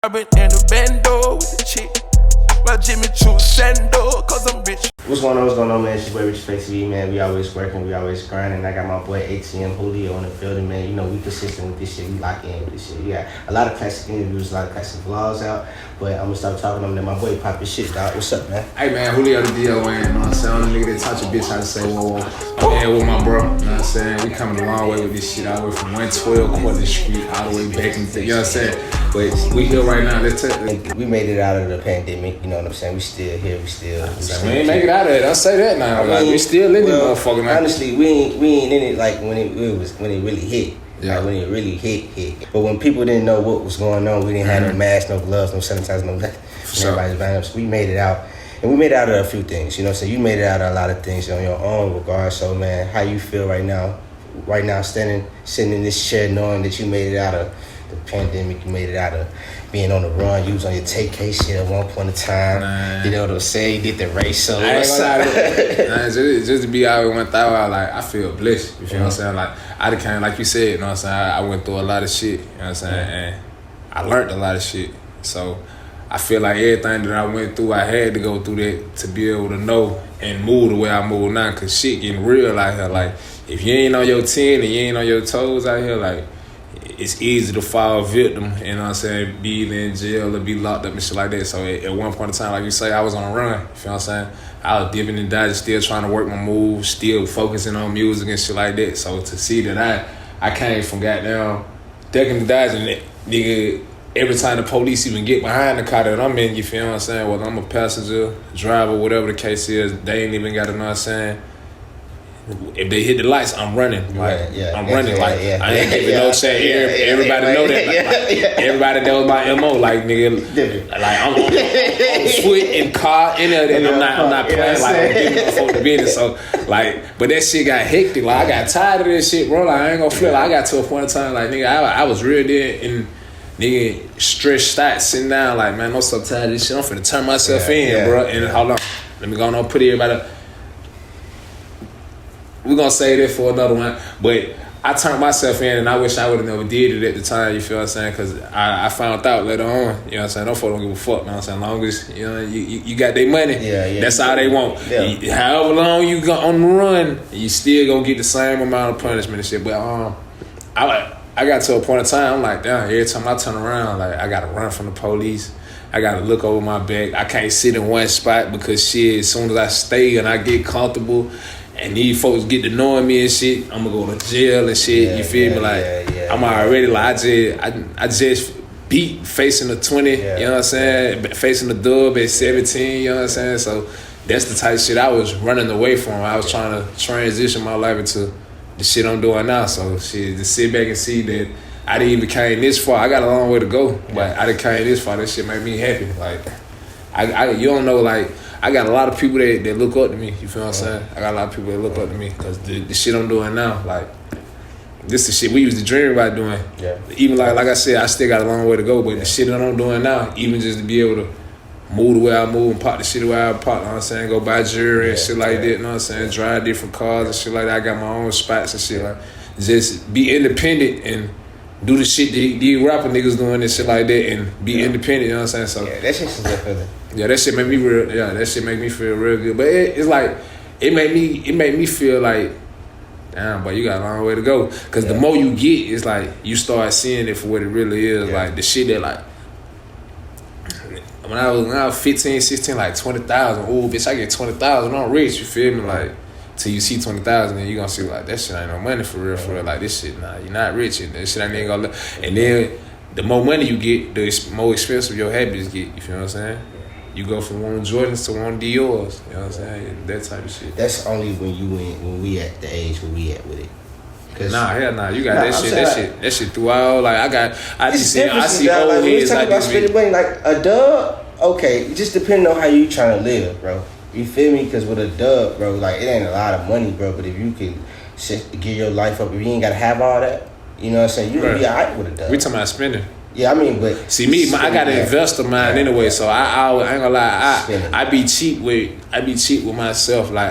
I've been in the bando with the chick. But Jimmy Choo Sando, cause I'm rich. What's going on, man? It's your boy Richinfaithtv, man. We always working, we always grinding. I got my boy ATM, Julio in the building, man. You know, we consistent with this shit, we lock in with this shit. We got a lot of classic interviews, a lot of classic vlogs out, but I'm gonna start talking to them. Then my boy pop his shit, dog. What's up, man? Hey, man, Juliodad0n, you know what I'm saying? I'm the nigga that taught your bitch how to say whoa, whoa. I'm here with my bro, you know what I'm saying? We coming a long way with this shit, all the way from 112 Courtney Street, all the way back in the, you know what I'm saying? But we here right now, let's tell you. We made it out of the pandemic, you know what I'm saying? We still here, we still ain't make it out of it. I'll say that now. Like, we still in this motherfucker, man. Honestly, we ain't in it like when it really hit. Yeah. Like when it really hit. But when people didn't know what was going on, we didn't have no masks, no gloves, no sanitizer, no nothing. Sure. Everybody's buying up. So we made it out. And we made it out of a few things, you know what I'm saying? You made it out of a lot of things on your own regard. So, man, how you feel right now? Right now, sitting in this chair knowing that you made it out of the pandemic, you made it out of being on the run, you was on your take case shit at one point in time. Nah. You know what I'm saying? You did the race, so I ain't gonna lie to you. Just to be out with 1,000, like, I feel blessed, you feel what I'm saying? Like, I came, like you said, you know what I'm saying? I went through a lot of shit, you know what I'm saying? And I learned a lot of shit. So I feel like everything that I went through, I had to go through that to be able to know and move the way I move now, cause shit getting real out here. Like, if you ain't on your 10 and you ain't on your toes out here, like, it's easy to fall victim, you know what I'm saying, be either in jail or be locked up and shit like that. So at one point in time, like you say, I was on a run, you feel what I'm saying? I was dipping and dodging, still trying to work my moves, still focusing on music and shit like that. So to see that I came from goddamn ducking and dodging that, nigga, every time the police even get behind the car that I'm in, you feel what I'm saying? Whether I'm a passenger, driver, whatever the case is, they ain't even got to know what I'm saying. If they hit the lights, I'm running. Like, I'm running. Like, I ain't giving no shit. Everybody know that. Like, everybody knows my MO. Like, nigga, like I'm on foot and car in there, and I'm not playing. Like, I'm giving my folk the business. So, like, but that shit got hectic. Like, I got tired of this shit, bro. Like, I ain't gonna flip. Like, I got to a point in time, like, nigga, I was real there and nigga stretched out, sitting down. Like, man, I'm so tired of this shit. I'm finna turn myself in, bro. And hold on, let me go on put everybody. We're gonna say that for another one, but I turned myself in, and I wish I would have never did it at the time. You feel what I'm saying? Because I found out later on. You know what I'm saying? Them folks don't give a fuck. Man, I'm saying, long as you got their money, that's all they want. Yeah. However long you go on the run, you still gonna get the same amount of punishment and shit. But I got to a point in time. I'm like, damn. Every time I turn around, like I gotta run from the police. I gotta look over my back. I can't sit in one spot because shit. As soon as I stay and I get comfortable. And these folks get to knowing me and shit, I'm gonna go to jail and shit. You feel me? Like I'm already like I just beat facing the 20. You know what I'm saying? Facing the dub at 17. You know what I'm saying? So that's the type of shit I was running away from. I was trying to transition my life into the shit I'm doing now. So shit, to sit back and see that I didn't even came this far. I got a long way to go, but I didn't came this far. That shit made me happy. Like you don't know, like. I got a lot of people that look up to me, you feel what I'm saying? I got a lot of people that look up to me because the shit I'm doing now, like, this the shit we used to dream about doing. Yeah. Even like I said, I still got a long way to go, but the shit that I'm doing now, even just to be able to move the way I move and pop the shit the way I pop, you know what I'm saying? Go buy jewelry and shit like that, you know what I'm saying? Drive different cars and shit like that. I got my own spots and shit like just be independent and do the shit that these rapper niggas doing and shit like that and be independent, you know what I'm saying? So that shit's a good feeling. Yeah, that shit make me real. Yeah, that shit make me feel real good. But it's like it made me feel like, damn, but you got a long way to go. Cause the more you get, it's like you start seeing it for what it really is. Yeah. Like the shit that like when I was 15, 16, like 20,000. Oh, bitch, I get 20,000. I'm rich. You feel me? Like till you see 20,000, then you gonna see like that shit ain't no money for real. For real. Like this shit, nah, you're not rich. And that shit ain't gonna. And then the more money you get, the more expensive your habits get. You feel what I'm saying? You go from one Jordans to one Dior's, you know what I'm saying? That type of shit. That's only when we at the age where we at with it. Nah, hell nah. You got that shit throughout. Like I see old heads like this. Spending money, like a dub, okay, just depending on how you trying to live, bro. You feel me? Because with a dub, bro, like it ain't a lot of money, bro. But if you can get your life up, if you ain't gotta have all that, you know what I'm saying? You can be alright with a dub. We talking about spending. Yeah, I mean, but see me, I got an investor mind anyway, so I ain't gonna lie, I be cheap with myself, like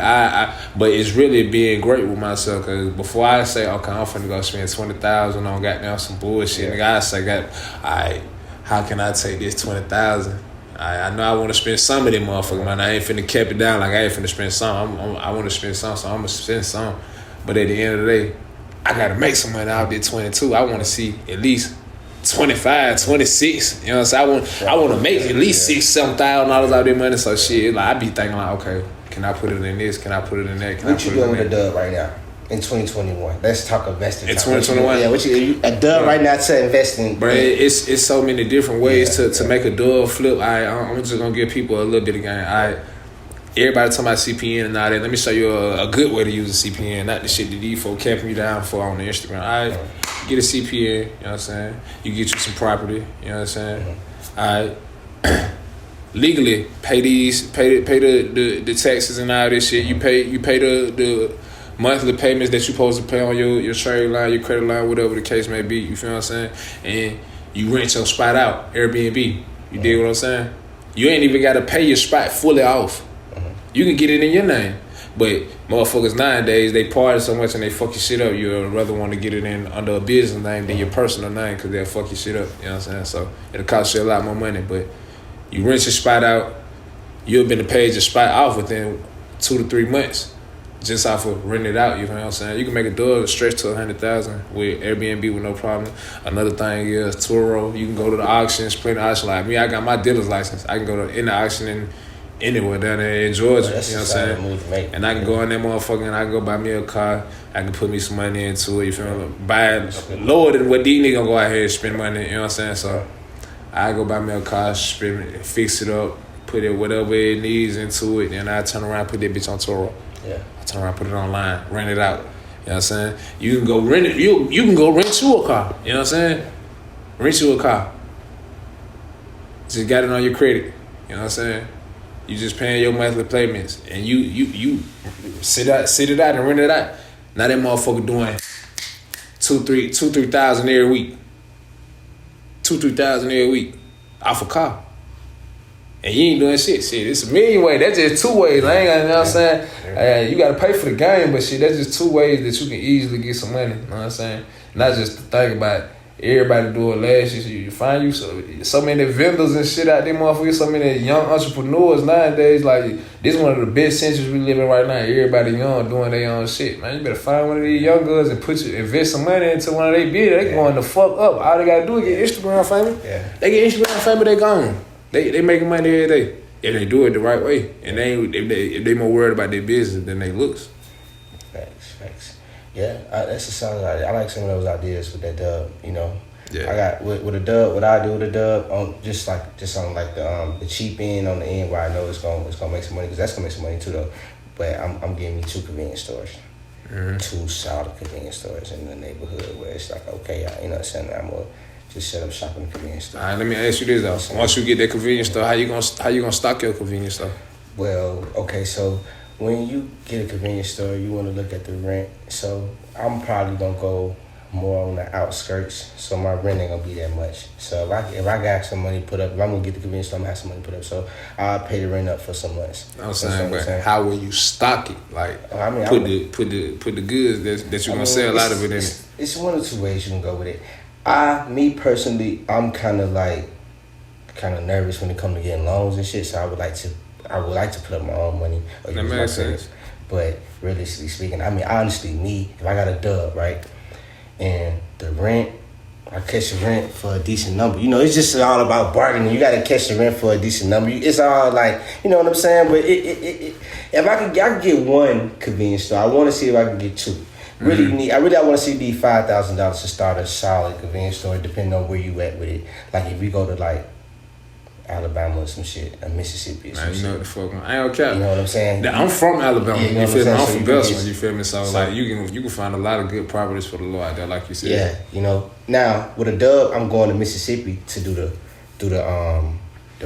but it's really being great with myself, cause before I say, okay, I'm finna go spend 20,000 on goddamn some bullshit, nigga, I say, alright, how can I take this 20,000? I know I want to spend some of that motherfucker, man. I ain't finna keep it down like I ain't finna spend some. I want to spend some, so I'm gonna spend some. But at the end of the day, I gotta make some money out there 22. I want to see at least 25, 26. You know what I'm saying? I want to make at least $6,000-$7,000 out there money. So shit, like I be thinking like, okay, can I put it in this? Can I put it in that? What you doing with a dub right now in 2021? Let's talk investing. In 2021, yeah. What you a dub right now to invest in? Bro, it's so many different ways to make a dub flip. I'm just gonna give people a little bit of game. Everybody talking about CPN and all that. Let me show you a good way to use a CPN, not the shit that these folks capping you down for on the Instagram. Get a CPN, you know what I'm saying? You get you some property, you know what I'm saying? Legally pay the taxes and all this shit. You pay the monthly payments that you supposed to pay on your trade line, your credit line, whatever the case may be. You feel what I'm saying? And you rent your spot out, Airbnb. You dig what I'm saying? You ain't even got to pay your spot fully off. You can get it in your name. But motherfuckers nowadays, they party so much and they fuck your shit up. You'd rather want to get it in under a business name than your personal name because they'll fuck your shit up. You know what I'm saying? So it'll cost you a lot more money. But you rent your spot out, you'll be to pay your spot off within 2 to 3 months. Just off of renting it out, you know what I'm saying? You can make a dub stretch to 100,000 with Airbnb with no problem. Another thing is Turo. You can go to the auctions, play the auction. Like me, I got my dealer's license. I can go to in the auction and anywhere down there in Georgia, you know what I'm saying? And I can go in that motherfucker and I can go buy me a car. I can put me some money into it, you feel me? Buy it lower than what these niggas gonna go out here and spend money, you know what I'm saying? So I go buy me a car, spend it, fix it up, put it whatever it needs into it, and I turn around, put that bitch on Turo. Yeah. I turn around, put it online, rent it out. You know what I'm saying? You can go rent it, you can go rent you a car, you know what I'm saying? Rent you a car. Just got it on your credit, you know what I'm saying? You just paying your monthly payments, and you sit it out and rent it out. Now that motherfucker doing 2,000-3,000 every week, 2,000-3,000 every week off a car, and you ain't doing shit. Shit, it's a million ways. That's just 2 ways. I ain't got, you know what I'm saying? You got to pay for the game, but shit, that's just 2 ways that you can easily get some money. You know what I'm saying? Not just to think about. Everybody do it last year. You find you so many vendors and shit out there, motherfuckers. So many young entrepreneurs nowadays. Like, this is one of the best centuries we live in right now. Everybody young doing their own shit, man. You better find one of these young girls and invest some money into one of their business. They going the fuck up. All they gotta do is get Instagram famous. Yeah. They get Instagram famous, they gone. They making money every day if they do it the right way. And if they more worried about their business than they looks. Facts. Yeah, that's a solid idea. I like some of those ideas with that dub. You know, I got with a dub. What I do with a dub on just on like the cheap end on the end where I know it's gonna make some money because that's gonna make some money too though. But I'm getting me 2 convenience stores, 2 solid convenience stores in the neighborhood where it's like okay, you know what I'm saying? I'm gonna just set up shop in the convenience store. All right, let me ask you this though. Once you get that convenience store, how you gonna stock your convenience store? Well, okay, so. When you get a convenience store, you want to look at the rent. So I'm probably gonna go more on the outskirts, so my rent ain't gonna be that much. So if I got some money put up, if I'm gonna get the convenience store, I'm gonna have some money put up. So I'll pay the rent up for some months. I'm saying, but how will you stock it? Like, put the goods that you're gonna sell out of it in it. It's 1 or 2 ways you can go with it. Me personally, I'm kind of nervous when it comes to getting loans and shit. So I would like to put up my own money. That makes sense. But realistically speaking, I mean, honestly, if I got a dub, right, and the rent, I catch the rent for a decent number. You know, it's just all about bargaining. You got to catch the rent for a decent number. It's all like, you know what I'm saying? But if I could get 1 convenience store, I want to see if I can get 2. I want to see the $5,000 to start a solid convenience store, depending on where you at with it. Like if we go to like Alabama or some shit, or Mississippi or some shit. You know what the fuck, I ain't okay. You know what I'm saying? I'm from Alabama, you feel me? I'm from Belson, you feel me? So like you can find a lot of good properties for the Lord out there, like you said. Yeah, you know. Now with a dub, I'm going to Mississippi to do the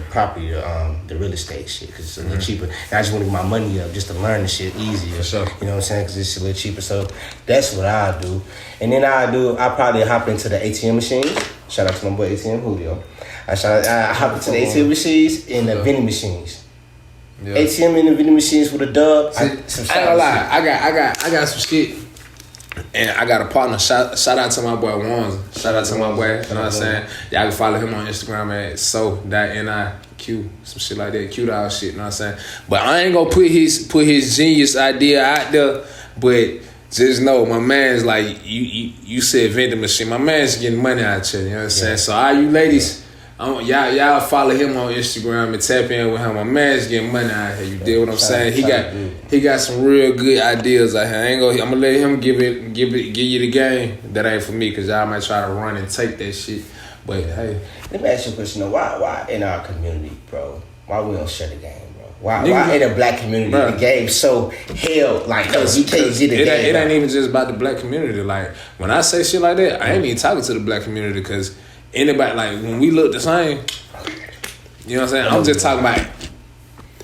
property, the real estate shit, because it's a little cheaper. And I just want to get my money up just to learn the shit easier. For sure. You know what I'm saying? Because it's a little cheaper. So that's what I do. And then I probably hop into the ATM machines. Shout out to my boy ATM Julio. I hop into the ATM machines and the vending machines. Yeah. ATM and the vending machines with a dub. I ain't gonna lie. I got some shit And I got a partner. Shout out to my boy Wanza. Shout out to my boy. You know what I'm saying? Y'all can follow him on Instagram at so.niq, some shit like that. Cute out shit. You know what I'm saying? But I ain't gonna put his genius idea out there. But just know, my man's like you said vending machine. My man's getting money out here. You know what I'm saying? So all you ladies. Y'all follow him on Instagram and tap in with him. My man's getting money out here. You dig what I'm saying? He got some real good ideas out here. I'm gonna let him give you the game. That ain't for me because y'all might try to run and take that shit. But hey, let me ask you a question. Why in our community, bro? Why we don't share the game, bro? Why in the black community the game so held like you can't see the game? It ain't even just about the black community. Like when I say shit like that, I ain't even talking to the black community because. Anybody, like, when we look the same, you know what I'm saying? I'm just talking about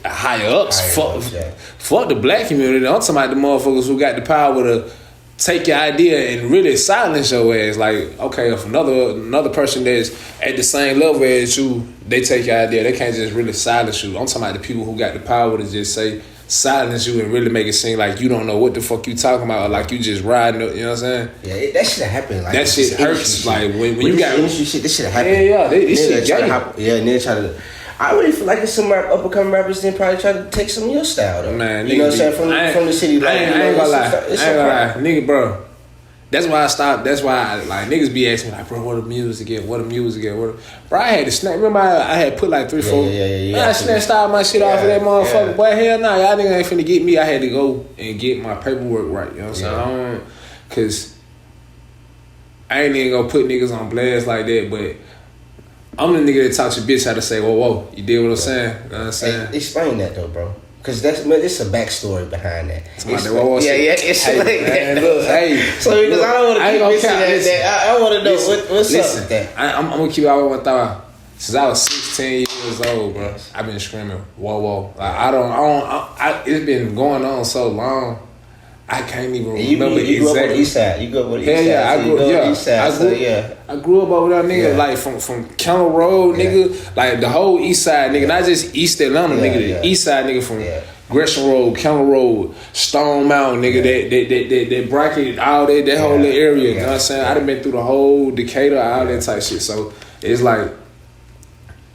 higher ups. Fuck the black community. I'm talking about the motherfuckers who got the power to take your idea and really silence your ass. Like, okay, if another person that's at the same level as you, they take your idea, they can't just really silence you. I'm talking about the people who got the power to just say, silence you and really make it seem like you don't know what the fuck you talking about or like you just riding, you know what I'm saying? Yeah, that shit happened. Like, that shit hurts. Like when you got industry shit, this shit happened. Yeah, this shit gay. And then try to. I really feel like some up and coming rappers then probably try to take some of your style though. Man, you know what I'm saying? From the city, like, I ain't gonna lie, nigga, bro. That's why I stopped. That's why niggas be asking me like, bro, what the music again? Bro, I had to snap. Remember I had put like 3-4. Yeah. I snatched all my shit off of that motherfucker. Boy, hell nah, y'all niggas ain't finna get me. I had to go and get my paperwork right. You know what I'm saying? Cause I ain't even gonna put niggas on blast like that, but I'm the nigga that taught your bitch how to say, whoa. You did what I'm saying? You know what I'm saying? Hey, explain that though, bro. Cause it's a backstory behind that. It's hey, like that. Look, so because I don't want to keep missing that. I want to know what's up with that. I'm gonna keep all one thought. Since I was 16 years old, bro, I've been screaming whoa. Like it's been going on so long. I can't even remember exactly. You grew up on the east side. You grew up on the east side. Yeah, I grew up. East side, I grew up over there, nigga. Like from Kennel Road, nigga. Like the whole east side, nigga. Not just East Atlanta, nigga. The east side, nigga, from Gresham Road, Kennel Road, Stone Mountain, nigga. That bracket, all that whole little area. You know what I'm saying? I done been through the whole Decatur, all that type shit. So it's like.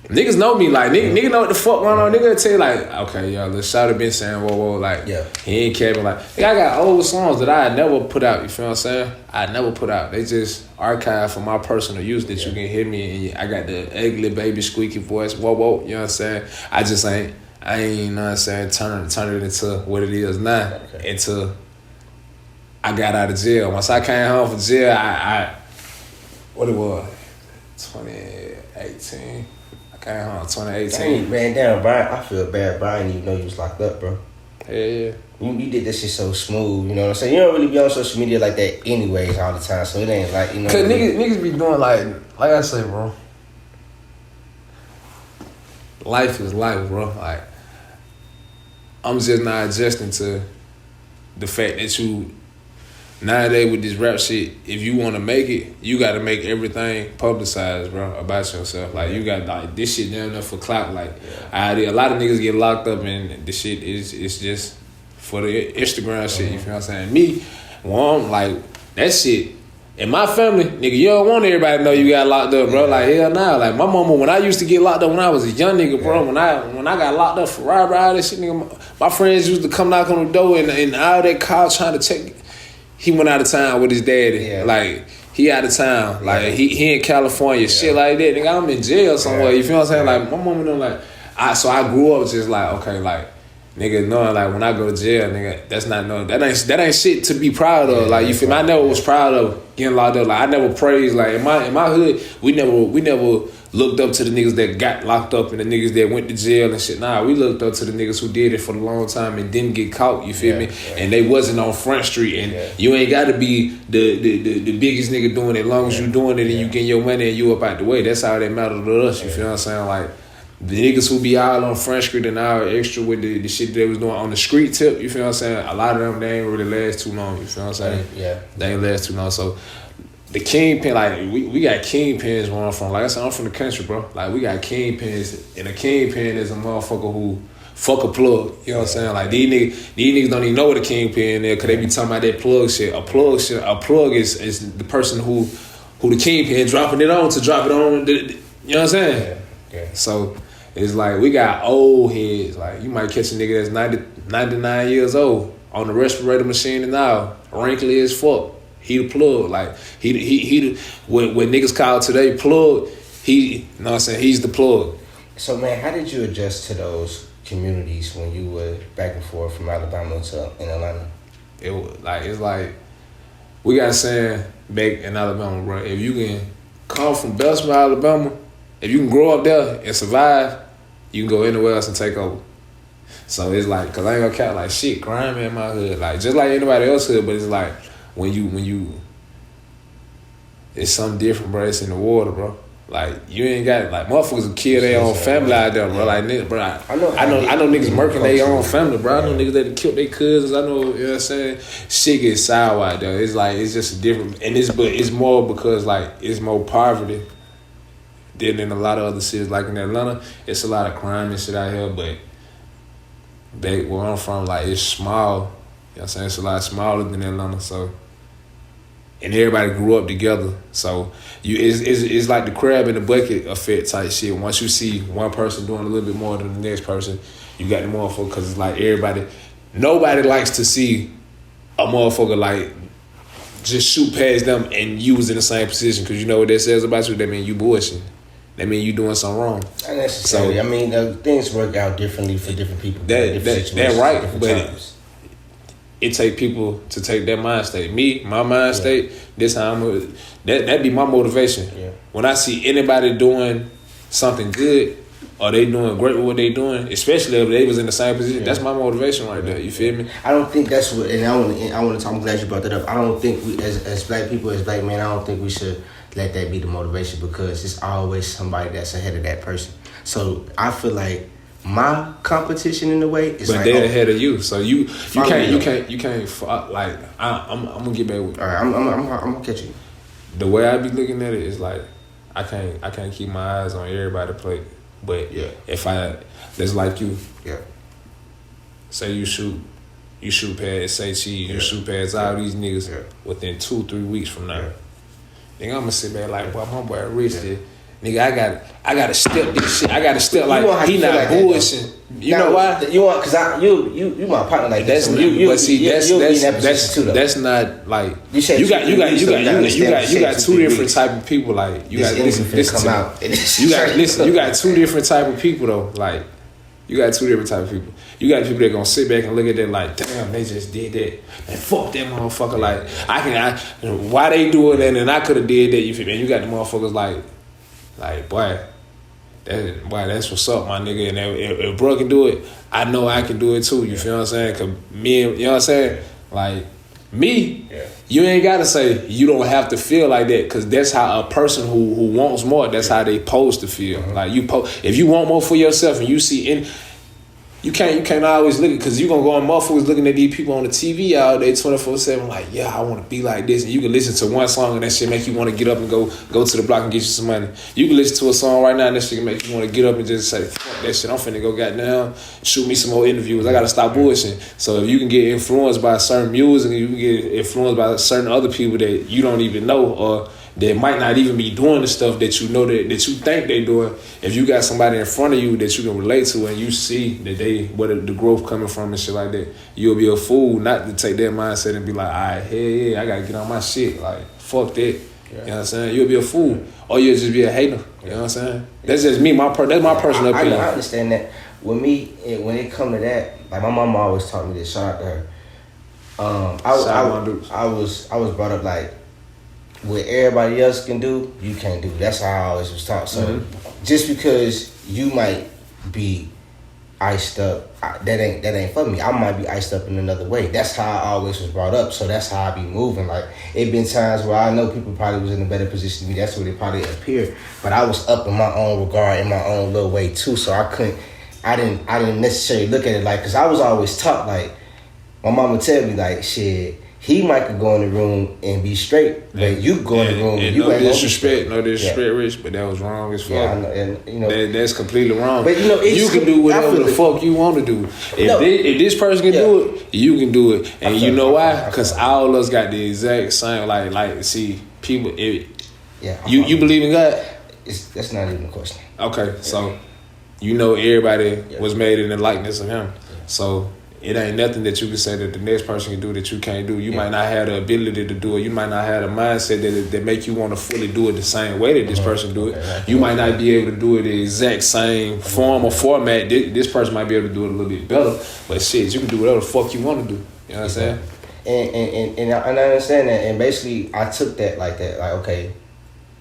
Niggas know me, like, nigga know what the fuck going on. Nigga tell you, like, okay, yo, let's shout have been saying, whoa, like, he ain't capping. Like, nigga, I got old songs that I never put out, you feel what I'm saying? I never put out. They just archive for my personal use that you can hear me, and I got the ugly baby squeaky voice, whoa, you know what I'm saying? I ain't, you know what I'm saying, turn it into what it is now, until I got out of jail. Once I came home from jail, I what it was, 2018. Came home 2018. Dang, man, damn, Brian, I feel bad. Brian didn't even know you was locked up, bro. Yeah. You did this shit so smooth, you know what I'm saying? You don't really be on social media like that anyways all the time, so it ain't like, you know. Cause niggas be doing like I say, bro. Life is life, bro. Like, I'm just not adjusting to the fact that you nowadays with this rap shit, if you want to make it, you got to make everything publicized, bro, about yourself. Like, you got, like, this shit down there for clout. Like, a lot of niggas get locked up and this shit is just for the Instagram shit, you feel what I'm saying? Me, I'm like, that shit, in my family, nigga, you don't want everybody to know you got locked up, bro. Like, hell nah. Like, my mama, when I used to get locked up when I was a young nigga, bro, when I got locked up for robbery, all that shit, nigga, my friends used to come knock on the door and all that call trying to check. He went out of town with his daddy. Like, he out of town. Like, he in California. Shit like that. Nigga, I'm in jail somewhere. You feel what I'm saying? Like, my mama know, like, so I grew up just like, okay, like, nigga, knowing, like, when I go to jail, nigga, that ain't shit to be proud of. Like, you feel me? I never was proud of getting locked up. Like, I never praised. Like, in my hood, we never looked up to the niggas that got locked up and the niggas that went to jail and shit. Nah, we looked up to the niggas who did it for a long time and didn't get caught, you feel me? And they wasn't on Front Street. And you ain't got to be the biggest nigga doing it. As long as you doing it and you getting your money and you up out the way, that's all that matters to us, you feel what I'm saying? Like, the niggas who be all on Front Street and all extra with the shit they was doing on the street tip, you feel what I'm saying? A lot of them, they ain't really last too long, you feel what I'm saying? They ain't last too long, so... The kingpin, like, we got kingpins where I'm from. Like I said, I'm from the country, bro. Like, we got kingpins, and a kingpin is a motherfucker who fuck a plug. You know what I'm saying? Like these niggas don't even know what a kingpin is because they be talking about that plug shit. A plug is the person who the kingpin dropping it on to drop it on. You know what I'm saying? Yeah. So it's like we got old heads. Like you might catch a nigga that's 99 years old on the respirator machine and now wrinkly as fuck. He the plug. Like he what niggas call today plug. You know what I'm saying? He's the plug. So man, how did you adjust to those communities when you were back and forth from Alabama to in Atlanta? It's like we got a saying back in Alabama, bro. If you can come from Beltsville, Alabama, if you can grow up there and survive, you can go anywhere else and take over. So it's like, cause I ain't gonna count like shit, crime in my hood, like just like anybody else hood, but it's like when you, it's something different, bro. It's in the water, bro. Like you ain't got like motherfuckers will kill their own family out there, bro. Like niggas, bro. I know niggas murking their own family, bro. I know niggas that killed their cousins. I know, you know what I'm saying. Shit gets sour out there. It's like it's just a different, and it's more because like it's more poverty than in a lot of other cities. Like in Atlanta, it's a lot of crime and shit out here, but back where I'm from, like it's small. You know what I'm saying? It's a lot smaller than Atlanta, so. And everybody grew up together, so it's like the crab in the bucket effect type shit. Once you see one person doing a little bit more than the next person, you got the motherfucker because it's like nobody likes to see a motherfucker like just shoot past them and you was in the same position because you know what that says about you. That mean you bullshit. That mean you doing something wrong. Not necessarily. So, I mean, things work out differently for different people. That right, but. Times. It take people to take that mind state. My mind state, this how that be my motivation. Yeah. When I see anybody doing something good or they doing great with what they doing, especially if they was in the same position, that's my motivation right there. You feel me? I don't think that's what, and I want to talk, I'm glad you brought that up. I don't think we, as black people, as black men, I don't think we should let that be the motivation because it's always somebody that's ahead of that person. So I feel like my competition in a way is but like, they're ahead of you, so you can't like I'm gonna get back with you. All right, I'm gonna catch you. The way I be looking at it is like I can't keep my eyes on everybody plate, but if that's like you, say you shoot past say cheese, you shoot past all these niggas within 2-3 weeks from now, then I'm gonna sit back like, boy, my boy Rich did. Nigga, I gotta step this shit. I gotta step like he not like bullshitting. You know why? You want because you my partner like that's that. That's not like you got two different type of people. Like you got you got two different type of people though. Like you got two different type of people. You got people that gonna sit back and look at that like, damn, they just did that. And fuck that motherfucker. Like why they doing that and I could have did that. You feel me? And you got the motherfuckers like, boy, that's what's up, my nigga. And if bro can do it, I know I can do it too. You feel what I'm saying? Cause me, you know what I'm saying? Like me, you ain't gotta say you don't have to feel like that. Cause that's how a person who wants more, that's how they supposed to feel. Like if you want more for yourself and you see you can't always look at, because you gonna go on motherfuckers looking at these people on the TV all day 24/7 like, yeah, I want to be like this. And you can listen to one song and that shit make you want to get up and go to the block and get you some money. You can listen to a song right now and that shit can make you want to get up and just say, fuck that shit, I'm finna go goddamn shoot me some more interviews. I gotta stop bullshitting. So if you can get influenced by certain music and you can get influenced by certain other people that you don't even know or that might not even be doing the stuff that you know that you think they doing. If you got somebody in front of you that you can relate to and you see that where the growth coming from and shit like that, you'll be a fool not to take that mindset and be like, all right, hey, I gotta get on my shit. Like, fuck that. You know what I'm saying? You'll be a fool. Or you'll just be a hater. You know what I'm saying? That's just me. That's my personal opinion. I understand that. With me, when it come to that, like my mama always taught me this. Shout out to her. I was brought up like, what everybody else can do, you can't do. That's how I always was taught. So just because you might be iced up, that ain't for me. I might be iced up in another way. That's how I always was brought up. So that's how I be moving. Like it been times where I know people probably was in a better position than me. That's where they probably appeared. But I was up in my own regard, in my own little way too. So I didn't necessarily look at it like, because I was always taught like, my mama tell me like, shit, He might could go in the room and be straight, but you go in the room and you no ain't disrespect, Rich, but that was wrong as fuck. Yeah, I know, and you know that's completely wrong. But you know, you can do whatever the fuck you want to do. If this person can do it, you can do it. And you know why? Because all of us got the exact same. Like, see, people. You believe in God? That's not even a question. Okay, so you know everybody was made in the likeness of Him, so. It ain't nothing that you can say that the next person can do that you can't do. You might not have the ability to do it. You might not have the mindset that make you want to fully do it the same way that this person do it. You might not be able to do it the exact same form or format. This person might be able to do it a little bit better. But shit, you can do whatever the fuck you want to do. You know what I'm saying? And I understand that. And basically, I took that like that. Like, okay,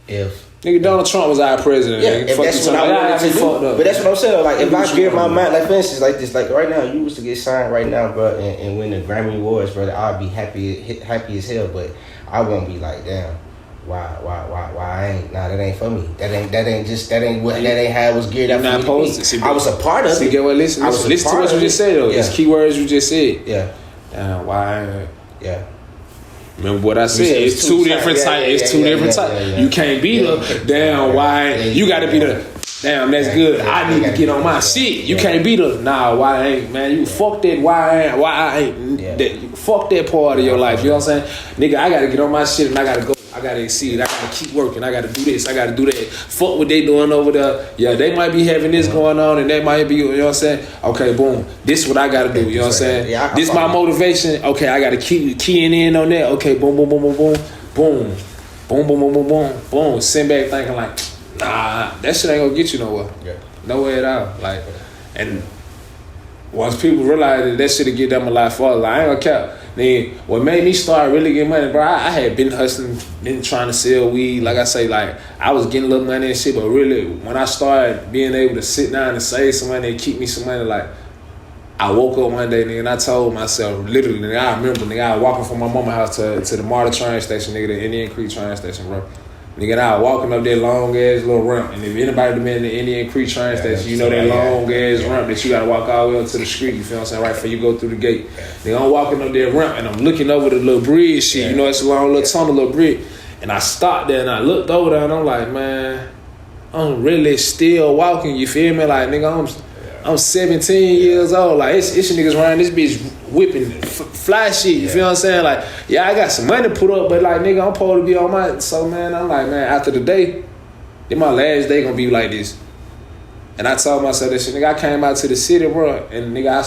if... Nigga, Donald Trump was our president. Yeah, if that's what I wanted to do. But that's what I'm saying. Like, if I give my mind, like, for instance, like this, like right now, you was to get signed right now, bro, and win the Grammy Awards, brother, I'd be happy as hell. But I won't be like, damn, why I ain't? Nah, that ain't for me. That ain't how it was geared up for me. I was a part of it. Get what? Listen to what you just said though. It's keywords you just said. Yeah. Why? Yeah. Remember what I said? It's two different types. It's two different types. You can't be the damn why. You got to be the damn. That's good. I need to get on my shit. You can't be the why I ain't, man. You fuck that why I ain't. Fuck that part of your life. You know what I'm saying, nigga? I got to get on my shit and I got to go. I got to exceed. I got to keep working. I got to do this. I got to do that. Fuck what they doing over there. Yeah, they might be having this going on and that might be, you know what I'm saying? Okay, boom. This is what I got to do. You know what I'm saying? This my motivation. Okay, I got to keep keying in on that. Okay, boom, boom, boom, boom, boom. Boom. Boom, boom, boom, boom, boom. Boom. Sit back thinking like, nah, that shit ain't going to get you nowhere. Yeah. Nowhere at all. Like, and once people realize that shit'll get them a lot farther, like, I ain't gonna cap. Then what made me start really getting money, bro, I had been hustling, been trying to sell weed. Like I say, like, I was getting a little money and shit, but really, when I started being able to sit down and save some money and keep me some money, like, I woke up one day, nigga, and I told myself, literally, nigga, I remember, nigga, I was walking from my mama's house to the Marta train station, nigga, the Indian Creek train station, bro. Nigga, and I was walking up that long-ass little ramp, and if anybody been in the Indian Creek train station, you know that long-ass ramp that you gotta walk all the way up to the street, you feel what I'm saying, right before you go through the gate. Nigga, I'm walking up that ramp, and I'm looking over the little bridge shit, you know, it's a long little tunnel, little bridge, and I stopped there, and I looked over there, and I'm like, man, I'm really still walking, you feel me? Like, nigga, I'm 17 years old, like, it's niggas around this bitch whipping fly shit, you feel what I'm saying? Like, yeah, I got some money put up, but like, nigga, I'm supposed to be on my, so man, I'm like, man, after the day, then my last day gonna be like this. And I told myself that shit, nigga, I came out to the city, bro, and nigga,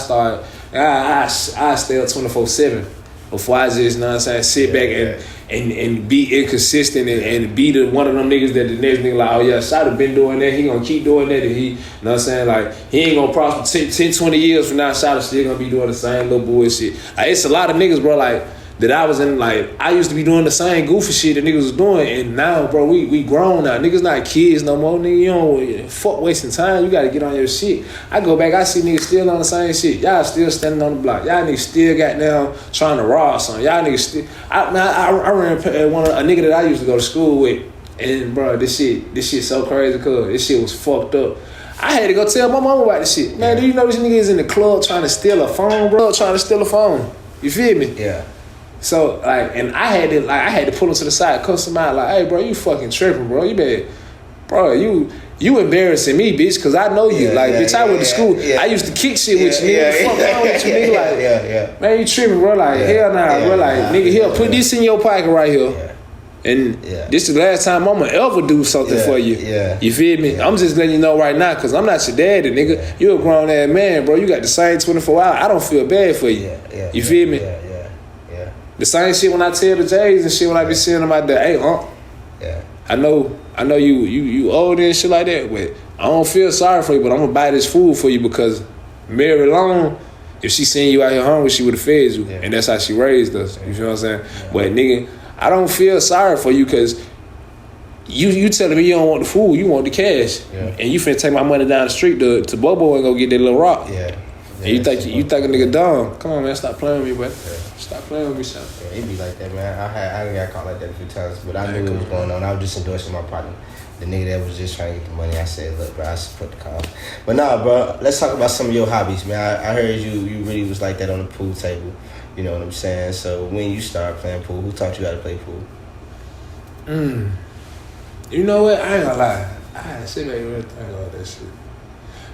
I stay up 24/7 before I just, you know what I'm saying, sit back and be inconsistent and be the one of them niggas that the next nigga like, oh yeah, Shot been doing that, he gonna keep doing that, and he, you know what I'm saying, like, he ain't gonna prosper 10, 20 years from now, Shot still gonna be doing the same little bullshit. Like, it's a lot of niggas, bro, like, that I was in, like, I used to be doing the same goofy shit that niggas was doing, and now, bro, we grown now. Niggas not kids no more, nigga. You don't fuck wasting time. You gotta get on your shit. I go back, I see niggas still on the same shit. Y'all still standing on the block. Y'all niggas still got down trying to rob something. Y'all niggas still. I ran a nigga that I used to go to school with, and bro, this shit so crazy, cause this shit was fucked up. I had to go tell my mama about this shit. Man, do you know this nigga is in the club trying to steal a phone, bro? Trying to steal a phone. You feel me? Yeah. So, like, and I had to pull him to the side, cuss him out, like, hey, bro, you fucking tripping, bro. You better, bro, you embarrassing me, bitch, because I know you. Bitch, I went to school. I used to kick shit with you, nigga. Fuck wrong with you, nigga? Like, man, you tripping, bro. Like, hell nah, bro. Like, nigga, here, put this in your pocket right here. And this is the last time I'm gonna ever do something for you. You feel me? I'm just letting you know right now, because I'm not your daddy, nigga. You a grown ass man, bro. You got the same 24 hours. I don't feel bad for you. You feel me? The same shit when I tell the J's and shit when I be seeing them out there. Hey, I know you old and shit like that, but I don't feel sorry for you, but I'm gonna buy this food for you because Mary Long, if she seen you out here hungry, she would have fed you. And that's how she raised us. You feel what I'm saying? But nigga, I don't feel sorry for you because you telling me you don't want the food, you want the cash. And you finna take my money down the street to Bobo and go get that little rock. And you think a nigga dumb. Come on, man, stop playing with me, bro. Stop playing with me, son. It be like that, man. I got caught like that a few times, but I knew what was going on. I was just endorsing my partner. The nigga that was just trying to get the money. I said, look, bro, I support the cause. But nah, bro, let's talk about some of your hobbies, man. I heard you really was like that on the pool table. You know what I'm saying? So when you started playing pool, who taught you how to play pool? You know what? I ain't gonna lie. I had to sit back and really think about that shit.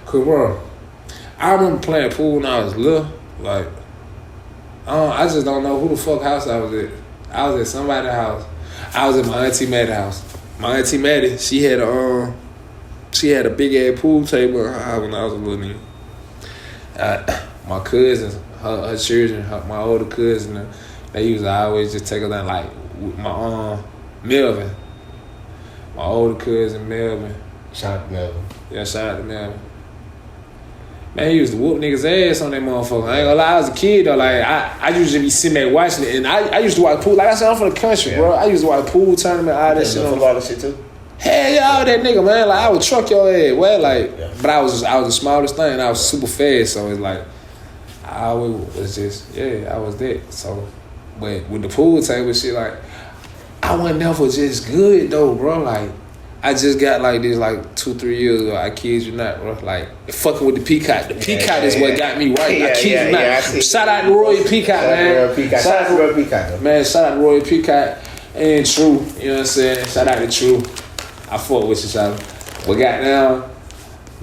Cause bro, I remember playing pool when I was little. Like, I just don't know who the fuck house I was at. I was at somebody's house. I was at my auntie Maddie's house. My auntie Maddie, she had a big ass pool table in her house when I was a little nigga. My cousins, her children, my older cousin, they used to always just take her down, like my Melvin, my older cousin Melvin. Shout out to Melvin. Yeah, shout out to Melvin. Man, he used to whoop niggas' ass on that motherfucker. I ain't gonna lie, I was a kid though. Like I used to be sitting there watching it, and I used to watch pool. Like I said, I'm from the country, bro. I used to watch pool tournament, all that shit. Football and shit too. Hell yeah, all that nigga, man. Like I would truck your ass. Well, like, but I was the smallest thing. And I was super fast, so it's like I always was just I was that. So, but with the pool table shit, like I wasn't never just good though, bro. Like I just got like this like 2-3 years ago. I kid you not, bro. Like fucking with the Peacock. The Peacock is what got me right. I kid you not. Shout out to Royal Peacock, man. Shout out to Royal Peacock, man. Shout out to Royal Peacock and True. You know what I'm saying? Shout out to True. I fuck with you, shout. But goddamn,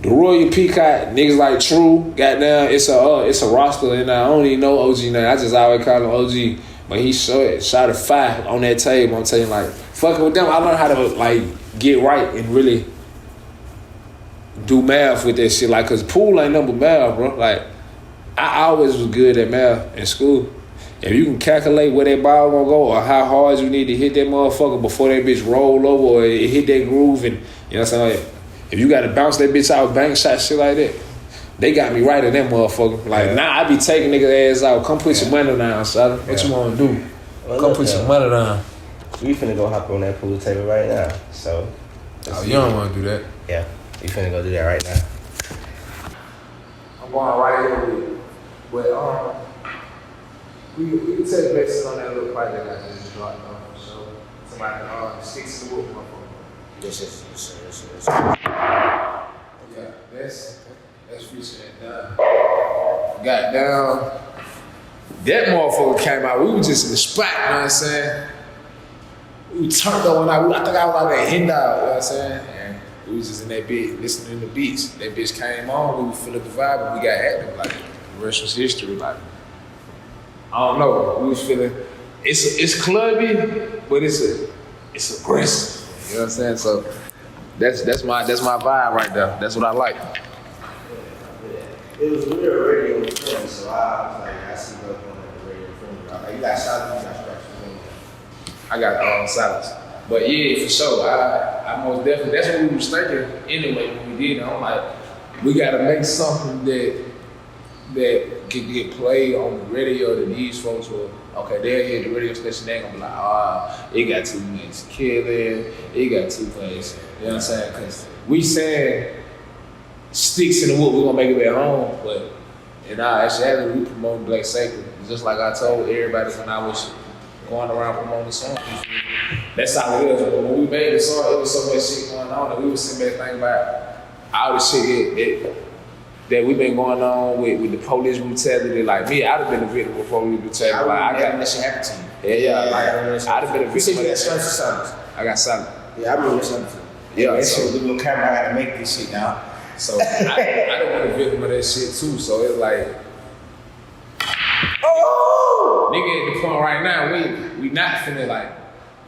the Royal Peacock niggas like True. Goddamn, it's a roster, and I don't even know OG now. I just always call him OG. But he shot a 5 on that table. I'm telling you, like fucking with them, I learned how to like get right and really do math with that shit. Like, cause pool ain't nothing but math, bro. Like, I always was good at math in school. If you can calculate where that ball gonna go or how hard you need to hit that motherfucker before that bitch roll over or it hit that groove, and you know what I'm saying? Like, if you gotta bounce that bitch out, bank shot, shit like that, they got me right at that motherfucker. Like, now I be taking niggas' ass out. Come put your money down, son. What you wanna do? Come put your money down. We finna go hop on that pool table right now. So. You don't wanna do that. Yeah, we finna go do that right now. I'm going right here with we can take lessons on that little project I just dropped on. So somebody sticks to the wood, motherfucker. Yes. Yeah, that's reaching it down. Goddamn, that motherfucker came out. We were just in the spot, you know what I'm saying? We turned on I think I was out there hitting out, you know what I'm saying? And we was just in that bitch, listening to the beats. That bitch came on, we feeling the vibe, and we got active. Like, the rest was history. Like, I don't know, we was feeling, it's clubby, but it's aggressive. You know what I'm saying? So that's my vibe right there. That's what I like. It was real radio friendly, so I was like, I see what's going on the radio friendly. Like, you got silence, you got structure. I got silence. But yeah, for sure, I most definitely, that's what we was thinking anyway when we did it. I'm like, we gotta make something that can get played on the radio that these folks will, okay, they'll hear the radio station, they're gonna be like, it got too much killing, it got too much, you know what I'm saying? Because we saying sticks in the wood, we're gonna make it at home, but in our actuality, we promote Black Sacred. Just like I told everybody when I was going around promoting the song. That's how it is. When we made the song, it was so much shit going on, and we were sitting back thinking about all the shit that we've been going on with the police brutality. Like me, I'd have been a victim of police brutality. I got that shit happen to you. Yeah, like I'd have been a victim of that shit. I got silent. Yeah, I remember something. Yeah, that so shit with the little camera, I gotta make this shit now. So I done been a victim of that shit too. So it's like, nigga, at the point right now, we not finna like,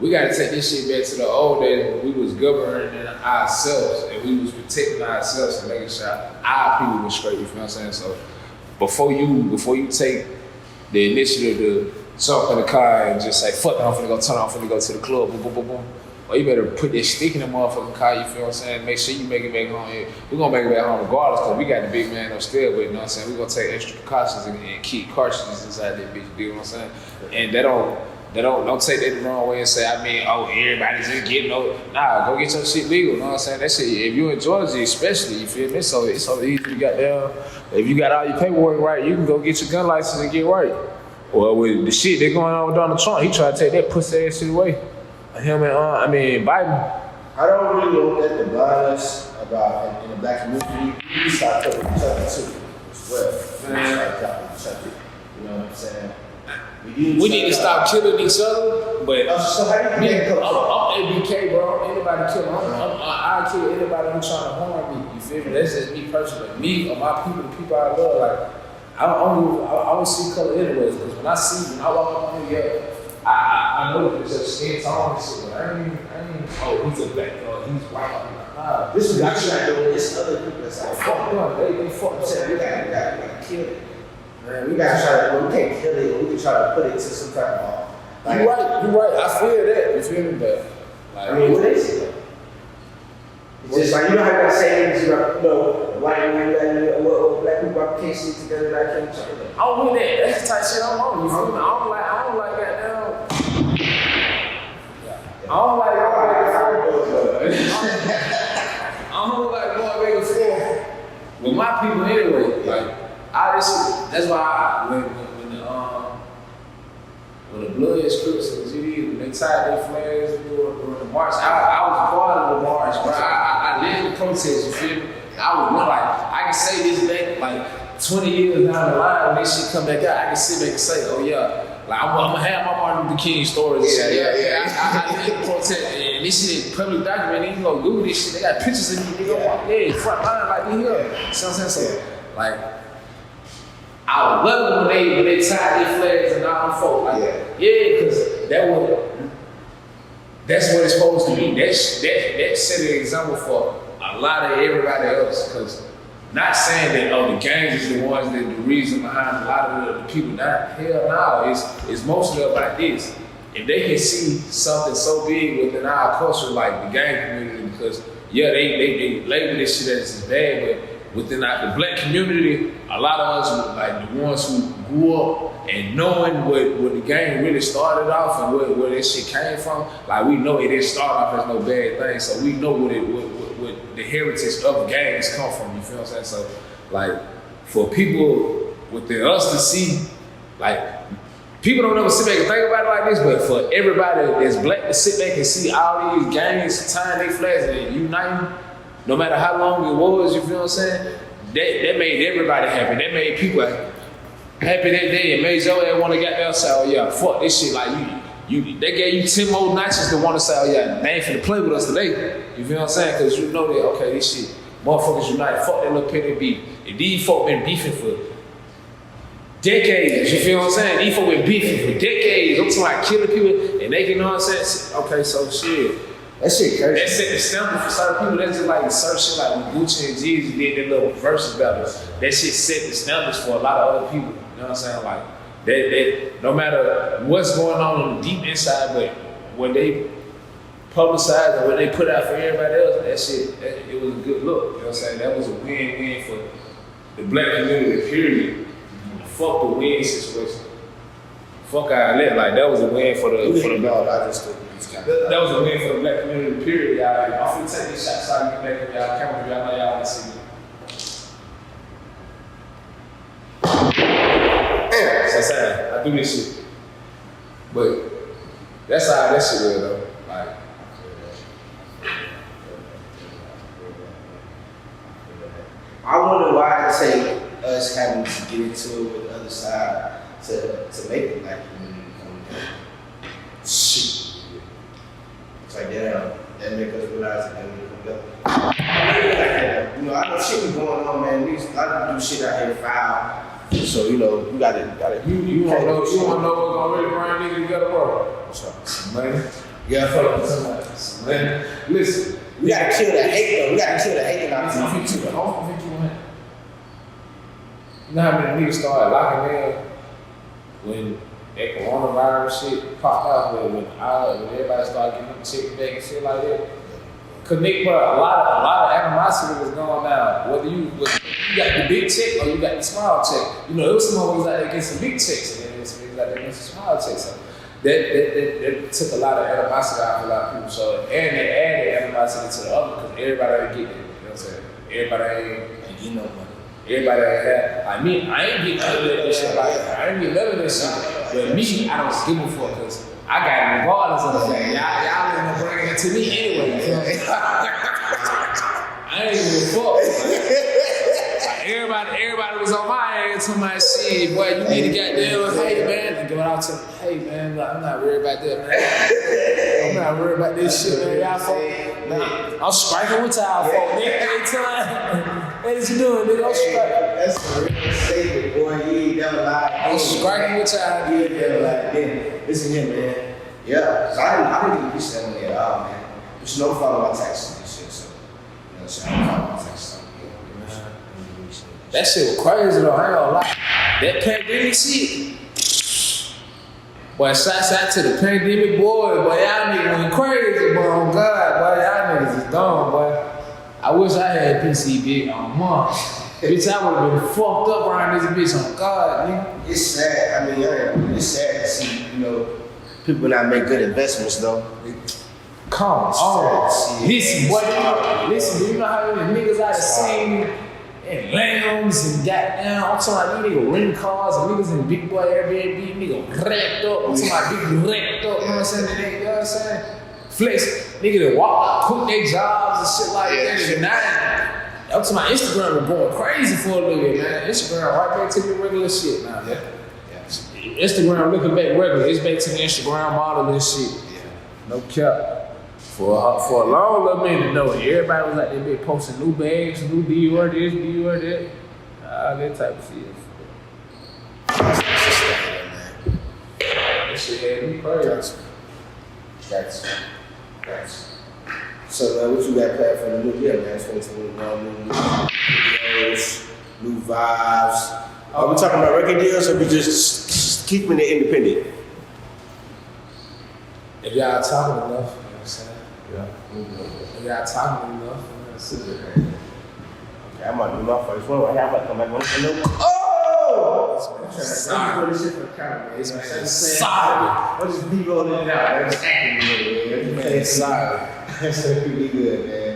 we gotta take this shit back to the old days when we was governing ourselves and we was protecting ourselves and making sure our people were straight. You feel what I'm saying? So before you take the initiative to jump in the car and just say, fuck it, I'm finna go turn off, I'm finna go to the club, boom, boom, boom, boom. Well, you better put that stick in the motherfucking car, you feel what I'm saying? Make sure you make it back home. We're gonna make it back home regardless, because we got the big man upstairs, but you know what I'm saying? We're gonna take extra precautions and keep cartridges inside that bitch, you know what I'm saying? And don't take that the wrong way and say, everybody's just getting over. Nah, go get your shit legal, you know what I'm saying? That shit, if you in Georgia especially, you feel me? So it's so easy to get down. If you got all your paperwork right, you can go get your gun license and get right. Well, with the shit that going on with Donald Trump, he tried to take that pussy ass shit away. Him and Biden. I don't really know that the violence about in the black community, we start putting each other too as well. We start dropping each other. You know what I'm saying? We need to stop killing each other, but so how do you I'm ABK, bro. Anybody kill me, I kill anybody who's trying to harm me. You feel me? That's just me personally. Me or my people, the people I love, like I don't see color anyways. Because when I walk up on you, I know that it's just skin tone and shit, but I ain't, oh, he's a black girl, he's white. Nah, this is what you got doing. This other people that's like, fuck them. They fuck themselves. We gotta kill it. Man, we gotta try to, we can't kill it, we can try to put it to some type of, like, you're right, I feel that, you feel me, but, like, I mean, what is it? It's just like, you know how you gotta say things, you know, white women, black people can't sleep together, like, can't each other. I don't mean that, that's the type of shit I'm on, you feel me? I don't like that now. I don't like going back and forth with my people anyway, like, that's why when the Bloods, Crips, and GD, when they tied their flags during the march, I was part of the march, bro. I led the protest, you feel me? I was one, like, I can say this day, like 20 years down the line, when this shit come back out, I can sit back and say, oh yeah, like I'm gonna have my Martin Luther King stories. Yeah. I led the protest, and this shit is public document. You can go Google this shit. They got pictures of me. Yeah, front line like we here. You know what I'm saying? So, like, I would love it when they tied their flags and all them folk. Like, yeah, because that's what it's supposed to be. That set an example for a lot of everybody else. Because not saying that the gangs is the ones that the reason behind a lot of the people dying. Hell no, it's mostly about this. If they can see something so big within our culture, like the gang community, because they label this shit as bad, but within the black community, a lot of us, like the ones who grew up and knowing what the gang really started off and where that shit came from, like we know it didn't start off as no bad thing, so we know what the heritage of gangs come from, you feel what I'm saying? So, like, for people within us to see, like, people don't ever sit back and think about it like this, but for everybody that's black to sit back and see all these gangs tying their flags and uniting, no matter how long it was, you feel what I'm saying? That made everybody happy. That made people happy that day and made your ass want to get there and say, oh yeah, fuck this shit. Like they gave you 10 more notches to want to say, oh yeah, they ain't finna play with us today. You feel what I'm saying? Because you know that, okay, this shit, motherfuckers unite, fuck that little petty beef. If these folk been beefing for decades, you feel what I'm saying? These folk been beefing for decades. I'm talking about killing people and they can, you know what I'm saying? Okay, so shit. That shit crazy. That set the standard for certain people. That's just like certain shit like when Gucci and Jeezy did their little verses battles. That shit set the standards for a lot of other people. You know what I'm saying? Like, that no matter what's going on the deep inside, but when they publicize and when they put out for everybody else, that shit, it was a good look. You know what I'm saying? That was a win-win for the black community, period. Fuck the win situation. Fuck all that. Like, that was a win for the that was a win for the black community, period, y'all. I'm finna take this shot so I can get back in y'all camera. Y'all know y'all wanna see me. So I'm saying, I do this shit. But that's how that shit is though. Like, I wonder why it take us having to get into it with the other side to make the black community come together. Shit. It's like, damn, that make us realize that we come together. You know, I know shit was going on, man. We started to do shit out here foul. So, you know, you gotta you wanna know what's gonna really bring niggas together, bro? What's up? Some money. Yeah, some money. Listen, we gotta kill the hate though. We gotta kill the hate in our community. You know how many niggas started locking in when that coronavirus shit popped out, when everybody started getting them checks back and shit like that? Cause Nick, bro, a lot of animosity was going down. Whether you got the big check or you got the small check. You know, there was some motherfuckers out there getting some big checks and then there was some niggas out there getting some small checks. So that took a lot of animosity out of a lot of people. So, and they added animosity to the other because everybody ain't getting it. You know what I'm saying? Everybody ain't getting no money. Everybody ain't had. I mean, I ain't getting none of that shit. Like, I ain't getting none of that shit. But me, I don't give a fuck because I got it regardless of the fact. Y'all ain't gonna bring it to me anyway. You know? I ain't give a fuck. Like, everybody was on my ass to my shit. Boy, you need to goddamn, hey man, and go out to, hey man, like, I'm not worried about that, man. I'm not worried about this shit, man. Y'all folk, nah, I'm striking with y'all folk. Nigga, anytime. What is you doing, nigga? I'm striking. That's a real statement, boy. You ain't never lied. I'm striking with y'all. You ain't never lied. Listen here, man. Yeah, so I didn't get this money at all, man. There's no follow my taxes and shit, so, you know what I'm saying? I don't follow my taxes. That shit was crazy though, I ain't gonna lie. That pandemic shit. Boy, shouts out to the pandemic boy. Boy, y'all niggas went crazy, boy. Oh God, boy, y'all niggas is dumb, boy. I wish I had PC big on mom. Bitch, I would have been fucked up around this bitch on God, nigga. It's sad. I mean, it's sad to see, you know, people not make good investments though. Come on. Listen, boy, do you know how many niggas I done seen and lambs and goddamn, I'm talking about these niggas rent cars and niggas in big boy Airbnb, nigga wrecked up. I'm talking about big wrecked up, you know what I'm saying? You know what I'm saying? Flex, nigga that walk, quit their jobs and shit like that. And now, I'm talking about Instagram was going crazy for a little bit, man. Instagram right back to the regular shit now. Yeah. Instagram looking back regular, it's back to the Instagram model and shit. Yeah. No cap. For a long little minute though, everybody was out there bit posting new bags, new Dior this, Dior that, all that type of shit. That shit had me crazy. That's. So what you got planned for the new year, man? 2021, new videos, new vibes. Are we talking about record deals or we just keeping it independent? If y'all talking enough, you know what I'm saying? Yeah. If y'all talking enough, you know what I'm saying? Okay, I'm gonna do my first one. I'm about to come back on the new. Oh! Sorry. This shit for the camera, man. Sorry. I'll just be rolling it out. I'm just acting, man. Sorry. That's pretty good, man.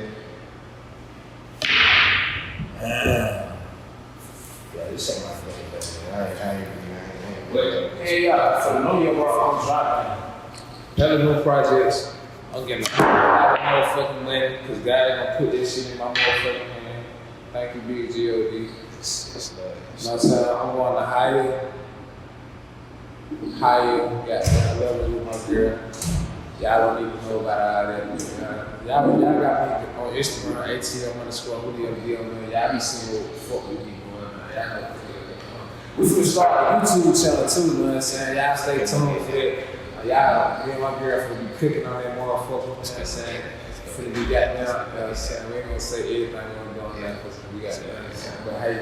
Yeah, this ain't my favorite, man. I ain't But, hey, y'all, for the Know Your Worth, I'm dropping. Another new projects. I'm getting a lot of motherfucking money because God ain't gonna put this shit in my motherfucking hand. Thank you, Big G.O.D. It's You know what I'm saying? I'm going to higher, got level with my girl. Y'all don't even know about all that. Y'all got me on Instagram, ATM_WhoTFisJulio. Y'all be seeing what the fuck we be doing. Y'all know. We finna start a YouTube channel too, you know what I'm saying? Y'all stay tuned for that. Y'all, me and my girl finna be cooking on that motherfucker, you know what I'm saying? Finna be goddamn, you know what I'm saying? We ain't gonna say everything we're gonna do on that because we got that, you know what I'm saying? But hey,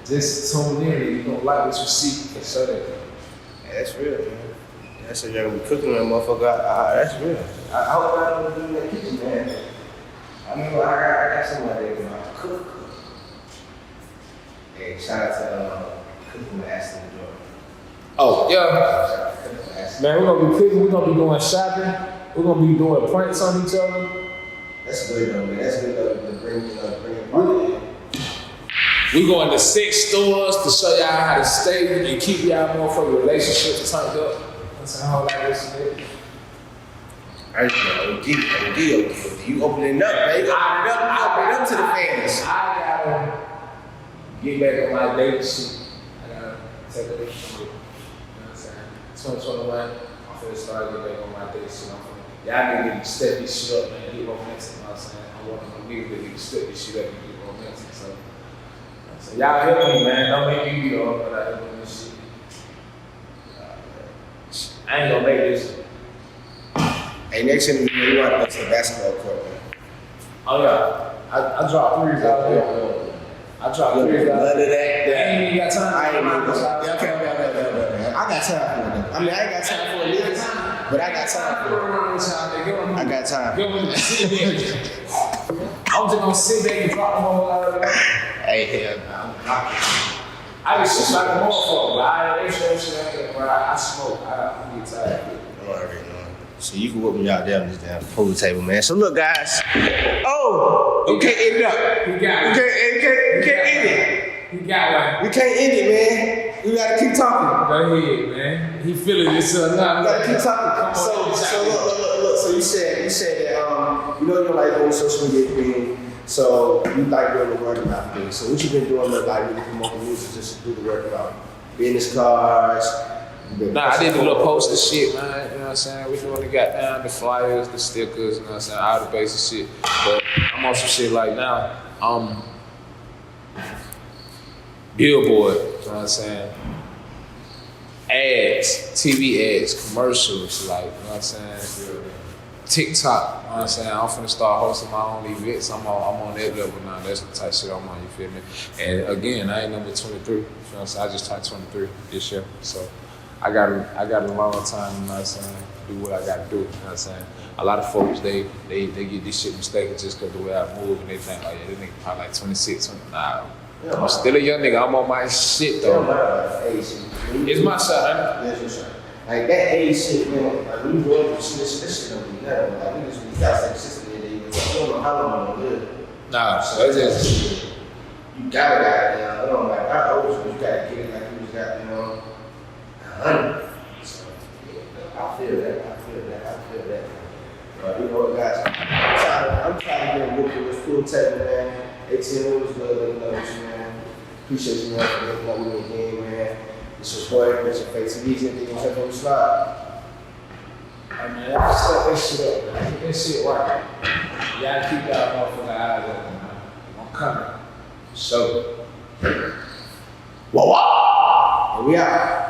just tune in, you gonna like what you see and show that. Yeah, that's real, man. That's so y'all gonna be cooking on that motherfucker. That's real. I hope I don't do in that kitchen, man. I mean, I got somebody that can cook. Hey, shout out to Cooking with Aston Jordan. Oh, yeah. Man, we're gonna be cooking, we're gonna be going shopping, we're gonna be doing pranks on each other. That's good though, man. That's good though to bring a party in. We going to sex stores to show y'all how to stay and keep y'all motherfucking relationships turned up. That's a whole lot of shit. OD. You opening up, man. You opening up to the fans. I gotta get back on my dating shit. I gotta take a look at shit. You know what I'm saying? 2021, I'm finna start getting back on my dating shit. Y'all need to step this shit up, man. Get romantic, you know what I'm saying? I want my niggas that need to step this shit up and get romantic. So y'all help me, man. Don't make me be the one that I doing this shit. I ain't gonna make this. Hey, next time you want to go to the basketball court, man. Oh yeah, I dropped threes out there. I dropped threes out there. None of that. I ain't even got time. I ain't even got time. Okay. I got time for it. I mean, I ain't got time for it, but I got time for it. I got time. I'm just gonna sit back and drop them all out of there. Hey, hell no. I just shoot like a motherfucker, but I ain't shit, but I smoke. I get tired. I already know. So you can whip me out there on this damn pool table, man. So look, guys. Oh, we can't end it up. We got it. We can't end it. We got one. We can't end it, man. We gotta keep talking. Go ahead, man. He feeling this now. We gotta keep talking. So look. So you said that you know you don't like going social media thing. So you like doing the workout thing. So what you been doing to like really promote the music just to do the workout? Business cards. Nah, I did a little poster shit, man. You know what I'm saying? We doing the goddamn the flyers, the stickers, you know what I'm saying? All the basic shit. But I'm on some shit like now. Billboard, you know what I'm saying? Ads, TV ads, commercials, like, you know what I'm saying? TikTok, you know what I'm saying? I'm finna start hosting my own events. I'm on that level now. That's the type of shit I'm on, you feel me? And again, I ain't number 23, you know what I'm saying? I just turned 23 this year, so I got a long time, you know what I'm saying, to do what I gotta do, you know what I'm saying? A lot of folks, they get this shit mistaken just because the way I move, and they think, like, yeah, this nigga probably like 26, 20, nah. I'm still a young nigga, I'm on my shit though. It's my son. Yes, your son. Like that age shit, man, like when you grow up, this shit don't be nothing. Like we got like sister there, you don't know how long I'm gonna live. Nah, so that's just, you gotta got it, you know, I don't know, like I always you gotta get it like you was got, you know, 100. So yeah, I feel that. You know what, guys? I'm trying to get a book with this cool tech, man. ATM was good, man. Appreciate you, man, for making up with me again, man. It's your boy, Richinfaithtv. Anything you check on the slide? I mean, I set that shit up, man. Get that shit right. Y'all keep y'all motherfucking eyes open, man. I'm coming. So, Whoa! We out.